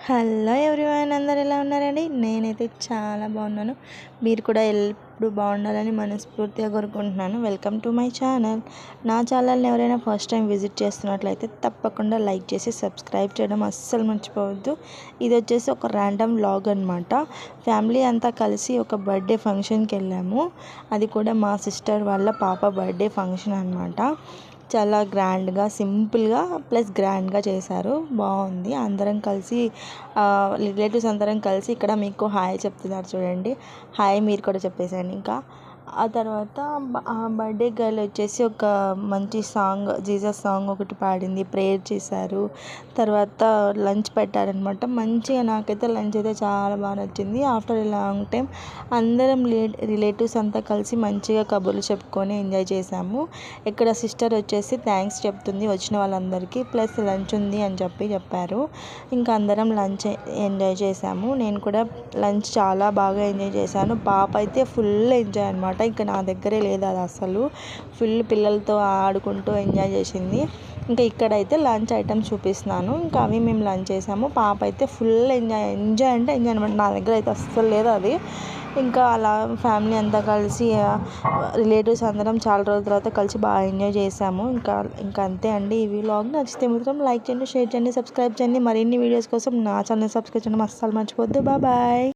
Hello everyone, అందరు ఎలా ఉన్నారండి? నేనైతే చాలా బాగున్నాను. మీరు కూడా ఎప్పుడు బాగుండాలని మనస్ఫూర్తిగా కోరుకుంటున్నాను. Welcome to my channel. నా ఛానల్ని ఎవరైనా ఫస్ట్ టైం విజిట్ చేస్తున్నట్లయితే తప్పకుండా లైక్ చేసి సబ్స్క్రైబ్ చేయడం అస్సలు మర్చిపోవద్దు. ఇది వచ్చేసి ఒక ర్యాండమ్ వ్లాగ్ అనమాట. ఫ్యామిలీ అంతా కలిసి ఒక బర్త్డే ఫంక్షన్కి వెళ్ళాము. అది కూడా మా సిస్టర్ వాళ్ళ పాప బర్త్డే ఫంక్షన్ అనమాట. చాలా గ్రాండ్గా, సింపుల్గా ప్లస్ గ్రాండ్గా చేశారు. బాగుంది. అందరం కలిసి రిలేటివ్స్ అందరం కలిసి ఇక్కడ మీకు హాయ్ చెప్తున్నారు చూడండి. హాయ్ మీరు కూడా చెప్పేసాను. ఇంకా ఆ తర్వాత ఆ బర్త్డే గర్ల్ వచ్చేసి ఒక మంచి సాంగ్, జీసస్ సాంగ్ ఒకటి పాడింది, ప్రేయర్ చేశారు. తర్వాత లంచ్ పెట్టారనమాట. మంచిగా నాకైతే లంచ్ అయితే చాలా బాగా నచ్చింది. ఆఫ్టర్ ఎ లాంగ్ టైం అందరం రిలేటివ్స్ అంతా కలిసి మంచిగా కబుర్లు చెప్పుకొని ఎంజాయ్ చేసాము. ఇక్కడ సిస్టర్ వచ్చేసి థ్యాంక్స్ చెప్తుంది వచ్చిన వాళ్ళందరికీ, ప్లస్ లంచ్ ఉంది అని చెప్పారు. ఇంకా అందరం లంచ్ ఎంజాయ్ చేసాము. నేను కూడా లంచ్ చాలా బాగా ఎంజాయ్ చేశాను. పాప అయితే ఫుల్ ఎంజాయ్ అనమాట. ఇంకా నా దగ్గరే లేదు అది అసలు. ఫుల్ పిల్లలతో ఆడుకుంటూ ఎంజాయ్ చేసింది. ఇంకా ఇక్కడైతే లంచ్ ఐటమ్స్ చూపిస్తున్నాను. ఇంకా అవి మేము లంచ్ చేసాము. పాప అయితే ఫుల్ ఎంజాయ్ అంటే ఎంజాయ్ అనమాట. నా దగ్గర అయితే అస్సలు లేదు అది. ఇంకా అలా ఫ్యామిలీ అంతా కలిసి రిలేటివ్స్ అందరం చాలా రోజుల తర్వాత కలిసి బాగా ఎంజాయ్ చేసాము. ఇంకా అంతే అండి. ఈ వ్లాగ్ నచ్చితే మాత్రం లైక్ చేయండి, షేర్ చేయండి, సబ్స్క్రైబ్ చేయండి. మరిన్ని వీడియోస్ కోసం నా ఛానల్ సబ్స్క్రైబ్ చేయడం అస్సలు మర్చిపోద్దు. బాయ్.